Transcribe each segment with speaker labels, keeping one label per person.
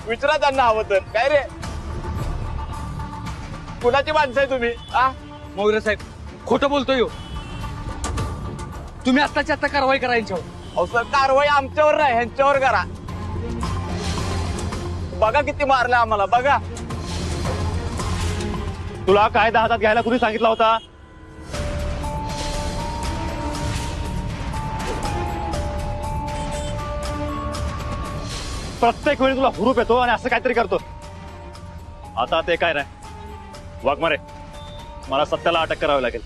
Speaker 1: विचारा त्यांना हवं तर. काय रे, कुणाची माणसं आहे तुम्ही?
Speaker 2: मौर्य साहेब खोटं बोलतोय हो. तुम्ही आत्ताच्या आत्ता कारवाई करा यांच्यावर.
Speaker 1: अहो सर, कारवाई आमच्यावर नाही, ह्यांच्यावर करा. बघा किती मारलं आम्हाला, बघा.
Speaker 3: तुला कायदा हातात घ्यायला कुणी सांगितला होता? प्रत्येक वेळी तुला हुरूप येतो आणि असं काहीतरी करतो. आता ते काय नाही, वाघमारे, मला सत्याला अटक करावी लागेल.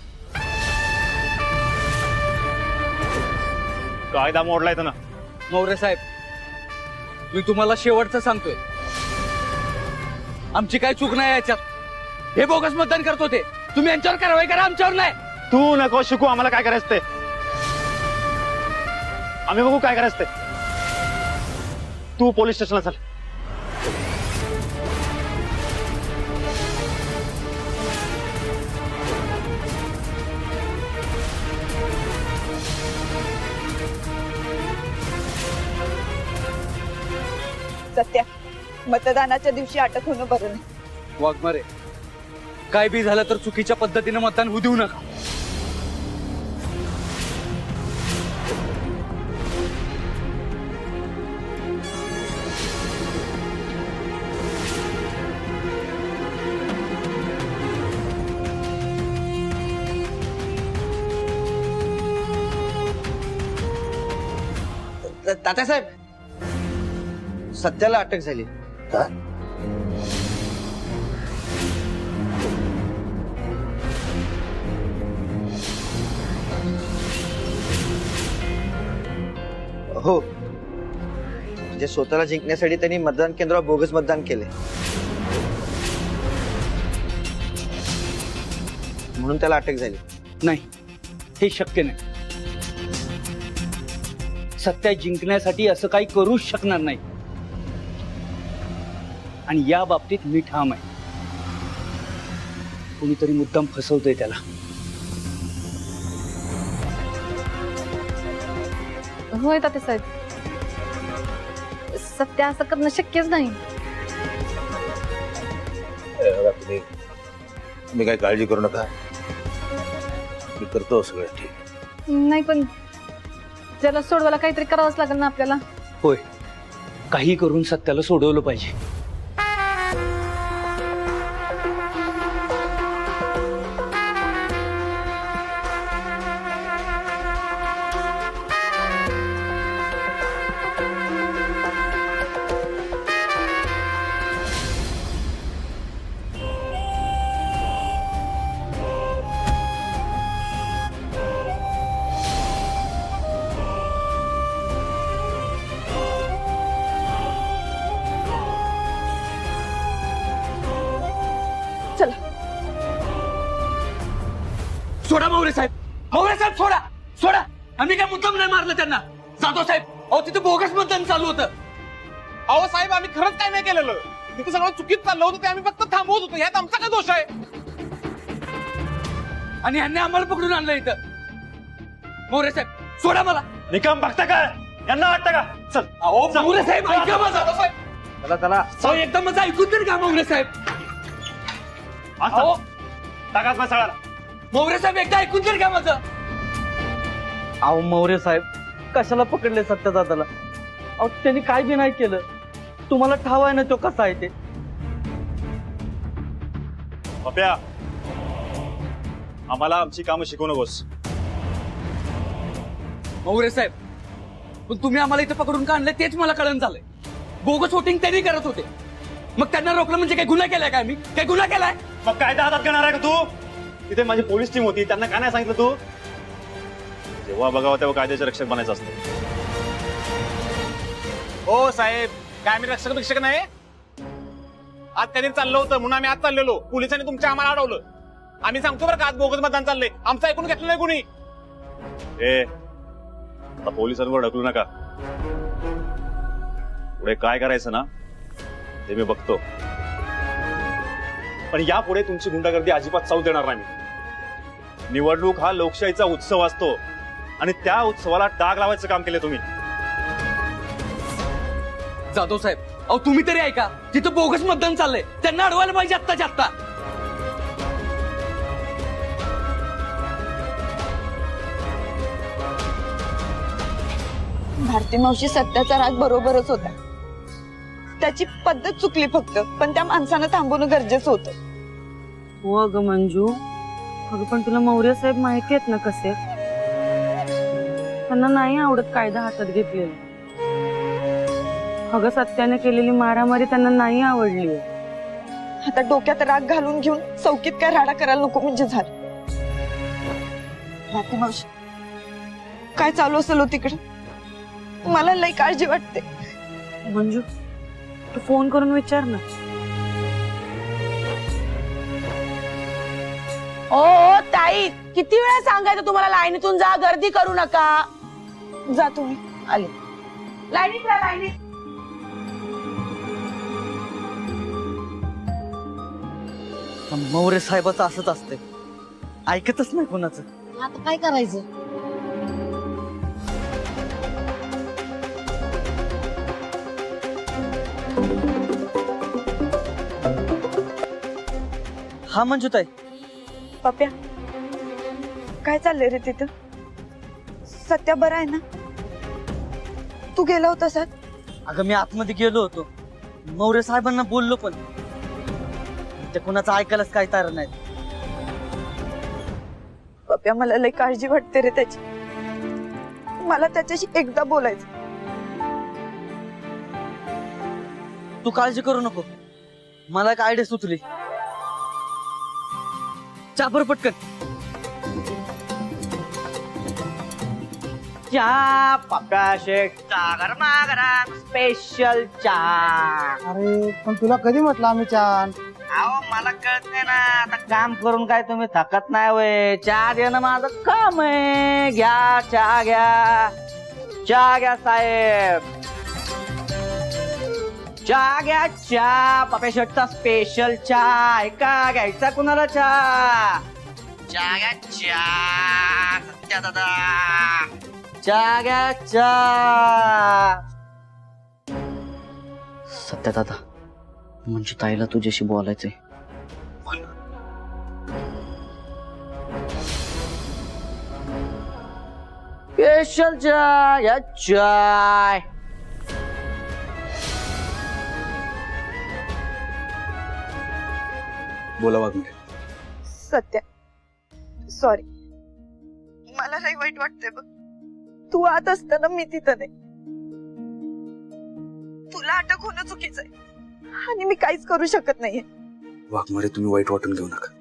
Speaker 3: कायदा मोडलाय ना.
Speaker 2: मौर्य साहेब मी तुम्हाला शेवटचं सांगतोय, आमची काय चूक नाही याच्यात. हे बोगस मतदान करत होते. तुम्ही यांच्यावर कारवाई करा, आमच्यावर नाही.
Speaker 3: तू नको शिकू आम्हाला काय करायचं ते. आम्ही बघू काय करायचं ते. तू पोलीस स्टेशनला चल.
Speaker 4: सत्या, मतदानाच्या दिवशी अटक होणं बरं नाही.
Speaker 2: वाघमारे काय बी झालं तर चुकीच्या पद्धतीने मतदान होऊ देऊ नका.
Speaker 5: तात्यासाहेब, सत्याला अटक झाली. हो, म्हणजे स्वतःला जिंकण्यासाठी त्यांनी मतदान केंद्रावर बोगस मतदान केले, म्हणून त्याला अटक झाली.
Speaker 2: नाही, हे शक्य नाही. सत्या जिंकण्यासाठी असं काही करूच शकणार नाही. आणि या बाबतीत मी ठाम आहे. कोणीतरी मुद्दाम फसवतोय त्याला.
Speaker 6: होय तात्यासाहेब, सत्य असं करणं शक्यच नाही.
Speaker 7: तुम्ही काही काळजी करू नका, मी करतो सगळं ठीक.
Speaker 6: नाही, पण त्याला सोडवायला काहीतरी करावंच लागेल ना आपल्याला.
Speaker 2: होय, काही करून सत्याला सोडवलं पाहिजे.
Speaker 4: चला.
Speaker 2: सोडा मौर्य साहेब, मौर्य साहेब सोडा, सोडा. आम्ही काय मुद्दाम नाही मारलं त्यांना. जाधव साहेब, अहो तिथे बोगस मतदान चालू होतं.
Speaker 1: अहो साहेब, आम्ही खरंच काय नाही केलेलं. तिथे सगळं चुकीत चाललं होतं, ते आम्ही फक्त थांबवत होतो. ह्यात आमचा काय दोष आहे?
Speaker 2: आणि ह्यांनी आम्हाला पकडून आणलं इथं. मौर्य साहेब सोडा मला.
Speaker 3: निकम बघता काय, यांना वाटतं का? चल.
Speaker 2: अहो मौर्य साहेब ऐका माझं.
Speaker 5: चला चला.
Speaker 2: अहो एकदा माझं ऐकून तरी घ्या मौर्य साहेब. अहो
Speaker 3: टाकाच ना सगळ्याला.
Speaker 2: मौर्य साहेब एकदा ऐकून तरी घ्या माझं.
Speaker 5: अहो मौर्य साहेब, कशाला पकडले सत्यदादाला? अहो त्यांनी काय बी नाही केलं. तुम्हाला ठाव आहे ना तो कसा आहे ते.
Speaker 3: पप्या, आम्हाला आमची कामं शिकवू नकोस.
Speaker 2: मौर्य साहेब, पण तुम्ही आम्हाला इथं पकडून का आणलं तेच मला कळण झालंय. बोगस वोटिंग त्यांनी करत होते, मग त्यांना रोखलं म्हणजे काही गुन्हा केलाय का? आम्ही काही गुन्हा केलाय?
Speaker 3: मग कायदा हातात घेणार आहे का तू? इथे माझी पोलीस टीम होती, त्यांना काय नाही सांगितलं तू? जेव्हा बघावं तेव्हा कायद्याचे रक्षक बनायचं असतं.
Speaker 1: हो साहेब, काय आम्ही रक्षक नाही. आज त्यांनी चाललं होतं म्हणून आम्ही आज चाललेलो. पोलिसांनी तुमच्या आम्हाला अडवलं. आम्ही सांगतो बरं का, आज बोगस मतदान चाललंय. आमचं ऐकून घेतलं नाही कुणी.
Speaker 3: आता पोलिसांवर ढकलू नका. पुढे काय करायचं ना ते मी बघतो. पण यापुढे तुमची गुंडागर्दी अजिबात चालू देणार नाही. निवडणूक हा लोकशाहीचा उत्सव असतो आणि त्या उत्सवाला डाग लावायचं काम केलं तुम्ही.
Speaker 2: जाधव साहेब, अहो तुम्ही तरी ऐका, तिथं बोगस मतदान चाललंय, त्यांना अडवायला पाहिजे आत्ताच्या आत्ता.
Speaker 4: भारती मावशी सत्याचा राग बरोबरच होता. त्याची पद्धत चुकली फक्त, पण त्या माणसानं थांबवणं गरजेचं होतं.
Speaker 8: हो अगं मंजू, अगं पण तुला मौर्य साहेब माहिती आहेत ना कसे. त्यांना नाही आवडत कायदा हातात घेतलेला. अगं सत्याने केलेली मारामारी त्यांना नाही आवडली.
Speaker 4: आता डोक्यात राग घालून घेऊन चौकीत काय राडा करायला नको म्हणजे झालं. भारती मावशी, काय चालू असेल हो तिकडे? मला लई काळजी वाटते.
Speaker 8: मंजू तू फोन करून विचार ना.
Speaker 9: ओ ताई, किती वेळा सांगायचं तुम्हाला लाईनीतून जा, गर्दी करू नका.
Speaker 4: जा तुम्ही.
Speaker 9: आले लाईनीत राहा, लाईनीत.
Speaker 5: मौर्य साहेबाचं असंच असतंय, ऐकतच नाही कोणाचं.
Speaker 9: आता काय करायचं?
Speaker 5: हा मंजुताई,
Speaker 4: पप्या, काय चाललंय रे तिथं? सत्या बरा आहे ना? तू गेला होतास आत?
Speaker 5: अगं मी आतमध्ये गेलो होतो, मौर्य साहेबांना बोललो, पण ते कोणाचं ऐकायलाच काय तयार नाही.
Speaker 4: पप्या, मला लई काळजी वाटते रे त्याची. मला त्याच्याशी एकदा बोलायचं.
Speaker 5: तू काळजी करू नको, मला एक आयडिया सुचली. चाबर पटकन.
Speaker 2: चहा पप्या शेठ, गरमा गरम स्पेशल चहा.
Speaker 10: अरे पण तुला कधी म्हटलं आम्ही छान?
Speaker 5: अहो मला कळत नाही ना, आता काम करून काय तुम्ही थकत नाही वय. चहा देणं माझं काम आहे. घ्या चहा घ्या, चहा घ्या साहेब, चहा घ्या. चहा पप्या शेठचा स्पेशल चहा. ऐका, घ्यायचा कुणाला चहा? चहा घ्या चहा. सत्या दादा, चहा घ्या चहा. सत्या दादा, म्हणजे ताईला तुझ्याशी बोलायचंय. स्पेशल चाय या चाय.
Speaker 7: बोला वाघमारे.
Speaker 4: सत्या, सॉरी. मला लई वाईट वाटतंय बघ. तू आत असताना मी तिथं नाही. तुला अटक होणं चुकीचं आहे आणि मी काहीच करू शकत नाहीये.
Speaker 7: वाघमारे तुम्ही वाईट वाटून घेऊ नका.